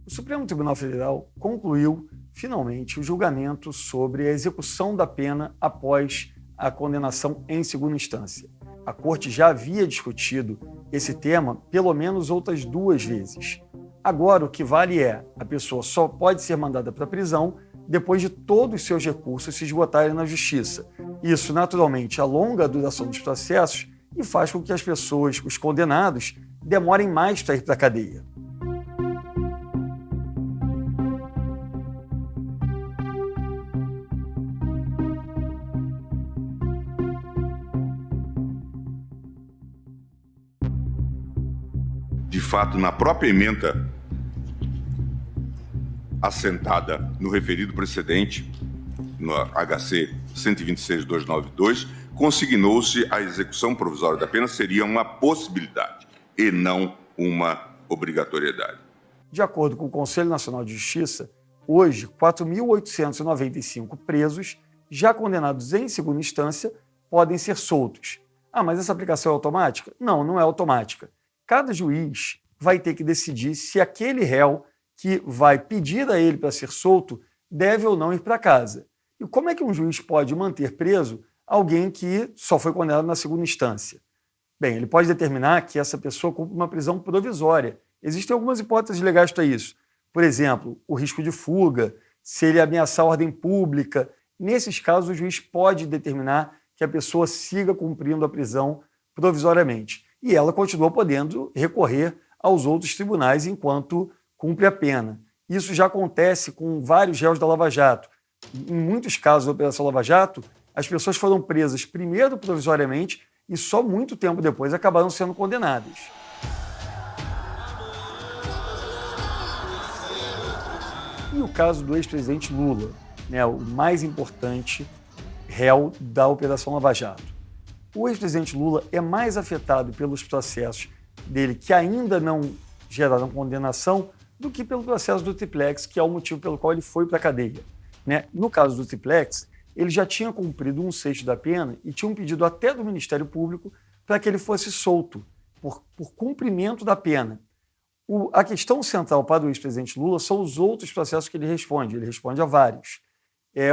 O Supremo Tribunal Federal concluiu, finalmente, o julgamento sobre a execução da pena após a condenação em segunda instância. A Corte já havia discutido esse tema pelo menos outras 2 vezes. Agora, o que vale é, a pessoa só pode ser mandada para a prisão depois de todos os seus recursos se esgotarem na Justiça. Isso, naturalmente, alonga a duração dos processos e faz com que as pessoas, os condenados, demorem mais para ir para a cadeia. De fato, na própria emenda assentada no referido precedente, no HC 126.292, consignou-se a execução provisória da pena seria uma possibilidade e não uma obrigatoriedade. De acordo com o Conselho Nacional de Justiça, hoje, 4.895 presos, já condenados em segunda instância, podem ser soltos. Ah, mas essa aplicação é automática? Não, não é automática. Cada juiz vai ter que decidir se aquele réu que vai pedir a ele para ser solto deve ou não ir para casa. E como é que um juiz pode manter preso alguém que só foi condenado na segunda instância? Bem, ele pode determinar que essa pessoa cumpra uma prisão provisória. Existem algumas hipóteses legais para isso. Por exemplo, o risco de fuga, se ele ameaçar a ordem pública. Nesses casos, o juiz pode determinar que a pessoa siga cumprindo a prisão provisoriamente. E ela continua podendo recorrer aos outros tribunais enquanto cumpre a pena. Isso já acontece com vários réus da Lava Jato. Em muitos casos da Operação Lava Jato, as pessoas foram presas primeiro provisoriamente e só muito tempo depois acabaram sendo condenadas. E o caso do ex-presidente Lula, né, o mais importante réu da Operação Lava Jato. O ex-presidente Lula é mais afetado pelos processos dele que ainda não geraram condenação do que pelo processo do Triplex, que é o motivo pelo qual ele foi para a cadeia. Né? No caso do Triplex, ele já tinha cumprido 1/6 da pena e tinha um pedido até do Ministério Público para que ele fosse solto por cumprimento da pena. A questão central para o ex-presidente Lula são os outros processos que ele responde a vários.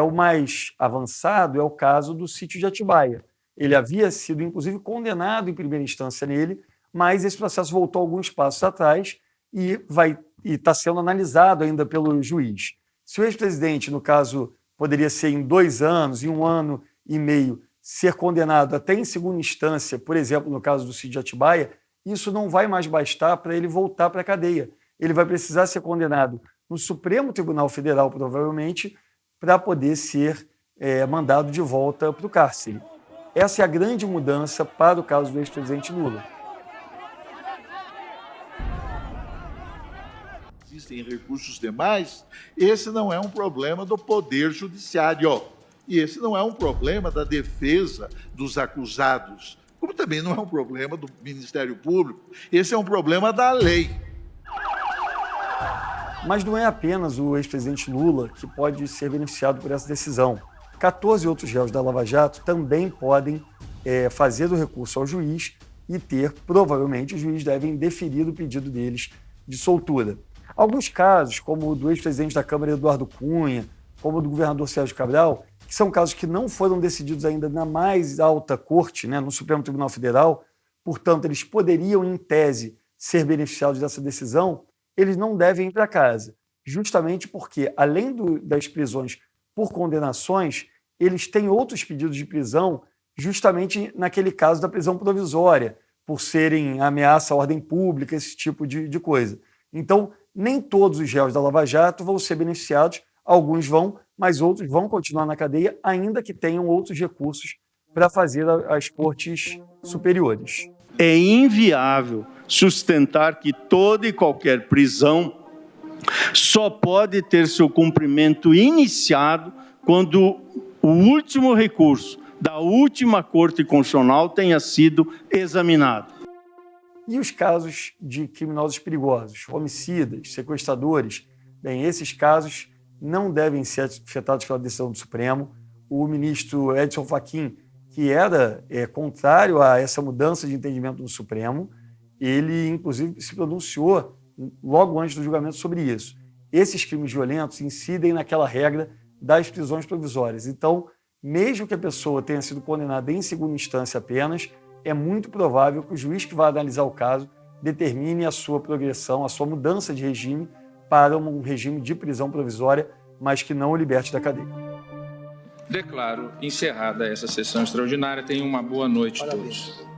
O mais avançado é o caso do sítio de Atibaia. Ele havia sido, inclusive, condenado em primeira instância nele, mas esse processo voltou alguns passos atrás e está sendo analisado ainda pelo juiz. Se o ex-presidente, no caso, poderia ser em 2 anos, em 1 ano e meio, ser condenado até em segunda instância, por exemplo, no caso do sítio de Atibaia, isso não vai mais bastar para ele voltar para a cadeia. Ele vai precisar ser condenado no Supremo Tribunal Federal, provavelmente, para poder ser mandado de volta para o cárcere. Essa é a grande mudança para o caso do ex-presidente Lula. Existem recursos demais, esse não é um problema do Poder Judiciário. E esse não é um problema da defesa dos acusados, como também não é um problema do Ministério Público. Esse é um problema da lei. Mas não é apenas o ex-presidente Lula que pode ser beneficiado por essa decisão. 14 outros réus da Lava Jato também podem fazer o recurso ao juiz e provavelmente, o juiz deve indeferir o pedido deles de soltura. Alguns casos, como o do ex-presidente da Câmara, Eduardo Cunha, como o do governador Sérgio Cabral, que são casos que não foram decididos ainda na mais alta corte, né, no Supremo Tribunal Federal, portanto, eles poderiam, em tese, ser beneficiados dessa decisão, eles não devem ir para casa, justamente porque, além das prisões por condenações, eles têm outros pedidos de prisão, justamente naquele caso da prisão provisória, por serem ameaça à ordem pública, esse tipo de coisa. Então, nem todos os réus da Lava Jato vão ser beneficiados, alguns vão, mas outros vão continuar na cadeia, ainda que tenham outros recursos para fazer às cortes superiores. É inviável sustentar que toda e qualquer prisão só pode ter seu cumprimento iniciado quando o último recurso da última Corte Constitucional tenha sido examinado. E os casos de criminosos perigosos, homicidas, sequestradores, bem, esses casos não devem ser afetados pela decisão do Supremo. O ministro Edson Fachin, que era contrário a essa mudança de entendimento do Supremo, ele, inclusive, se pronunciou logo antes do julgamento sobre isso. Esses crimes violentos incidem naquela regra das prisões provisórias. Então, mesmo que a pessoa tenha sido condenada em segunda instância apenas, é muito provável que o juiz que vai analisar o caso determine a sua progressão, a sua mudança de regime para um regime de prisão provisória, mas que não o liberte da cadeia. Declaro encerrada essa sessão extraordinária. Tenham uma boa noite a todos.